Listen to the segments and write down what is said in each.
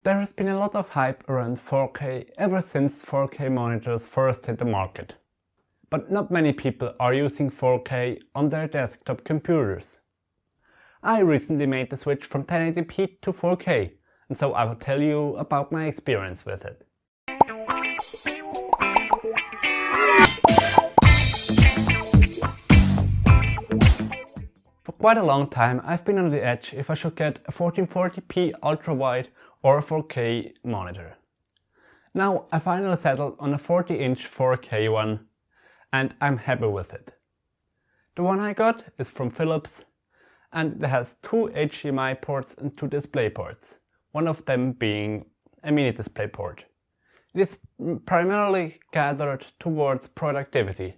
There has been a lot of hype around 4K ever since 4K monitors first hit the market. But not many people are using 4K on their desktop computers. I recently made the switch from 1080p to 4K, and so I will tell you about my experience with it. For quite a long time I've been on the edge if I should get a 1440p ultra-wide or a 4K monitor. Now I finally settled on a 40-inch 4K one, and I'm happy with it. The one I got is from Phillips, and it has two HDMI ports and two display ports, one of them being a mini display port. It is primarily gathered towards productivity,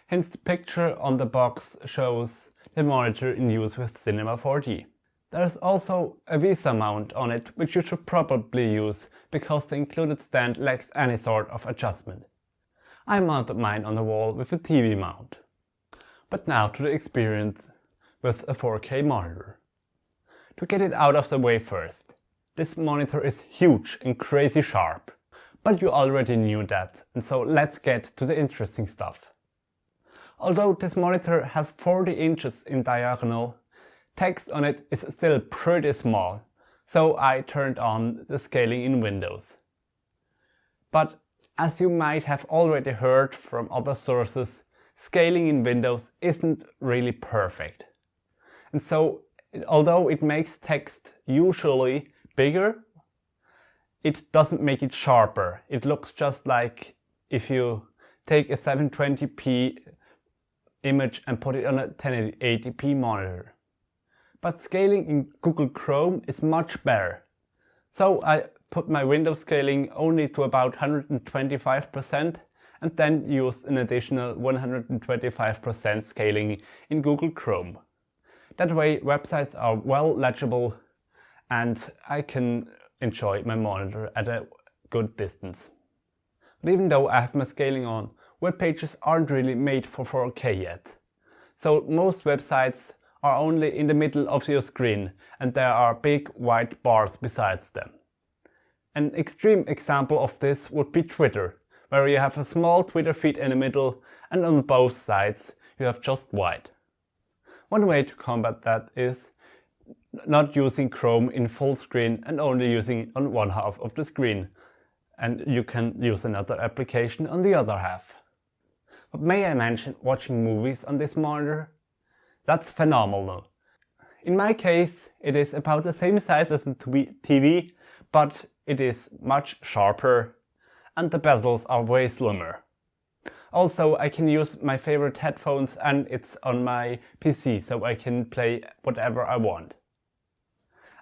hence the picture on the box shows the monitor in use with Cinema 4D. There is also a VESA mount on it, which you should probably use because the included stand lacks any sort of adjustment. I mounted mine on the wall with a TV mount. But now to the experience with a 4K monitor. To get it out of the way first, this monitor is huge and crazy sharp. But you already knew that, and so let's get to the interesting stuff. Although this monitor has 40 inches in diagonal, text on it is still pretty small, so I turned on the scaling in Windows. But as you might have already heard from other sources, scaling in Windows isn't really perfect. And so, although it makes text usually bigger, it doesn't make it sharper. It looks just like if you take a 720p image and put it on a 1080p monitor. But scaling in Google Chrome is much better. So I put my Windows scaling only to about 125% and then used an additional 125% scaling in Google Chrome. That way websites are well legible and I can enjoy my monitor at a good distance. But even though I have my scaling on, web pages aren't really made for 4K yet. So most websites are only in the middle of your screen and there are big white bars besides them. An extreme example of this would be Twitter, where you have a small Twitter feed in the middle and on both sides you have just white. One way to combat that is not using Chrome in full screen and only using it on one half of the screen, and you can use another application on the other half. But may I mention watching movies on this monitor? That's phenomenal. In my case, it is about the same size as a TV, but it is much sharper and the bezels are way slimmer. Also, I can use my favorite headphones and it's on my PC, so I can play whatever I want.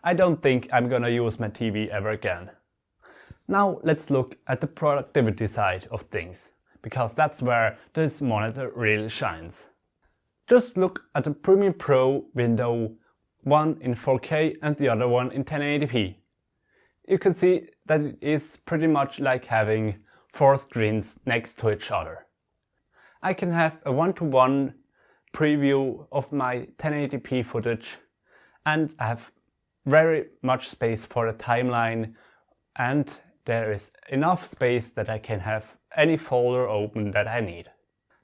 I don't think I'm gonna use my TV ever again. Now let's look at the productivity side of things, because that's where this monitor really shines. Just look at the Premiere Pro window, one in 4K and the other one in 1080p. You can see that it is pretty much like having four screens next to each other. I can have a one-to-one preview of my 1080p footage and I have very much space for the timeline, and there is enough space that I can have any folder open that I need.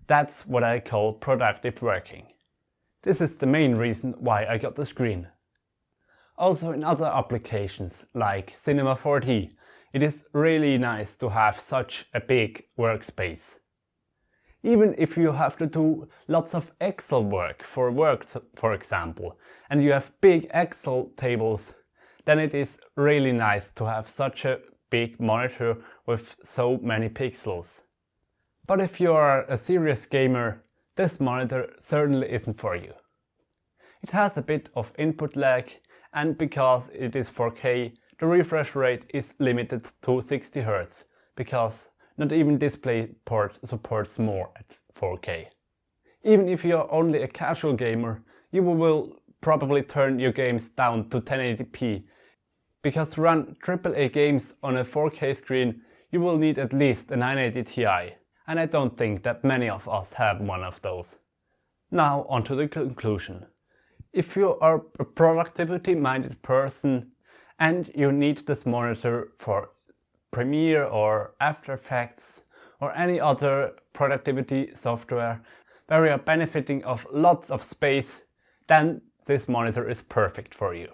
That's what I call productive working. This is the main reason why I got the screen. Also in other applications like Cinema 4D, it is really nice to have such a big workspace. Even if you have to do lots of Excel work, for example, and you have big Excel tables, then it is really nice to have such a big monitor with so many pixels. But if you are a serious gamer, this monitor certainly isn't for you. It has a bit of input lag, and because it is 4K, the refresh rate is limited to 60 Hz, because not even DisplayPort supports more at 4K. Even if you are only a casual gamer, you will probably turn your games down to 1080p, because to run AAA games on a 4K screen you will need at least a 980 Ti, and I don't think that many of us have one of those. Now onto the conclusion. If you are a productivity minded person and you need this monitor for Premiere or After Effects or any other productivity software where you are benefiting of lots of space, then this monitor is perfect for you.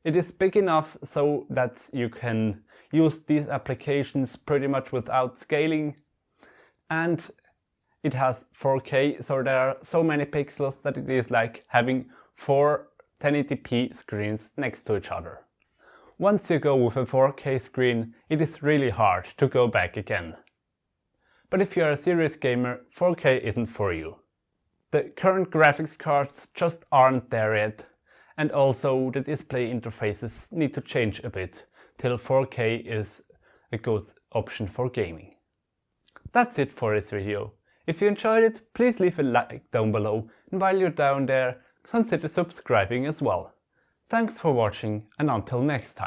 It is big enough so that you can use these applications pretty much without scaling, and it has 4K, so there are so many pixels that it is like having 4 1080p screens next to each other. Once you go with a 4K screen, it is really hard to go back again. But if you are a serious gamer, 4K isn't for you. The current graphics cards just aren't there yet, and also the display interfaces need to change a bit till 4K is a good option for gaming. That's it for this video. If you enjoyed it, please leave a like down below, and while you're down there, consider subscribing as well. Thanks for watching, and until next time.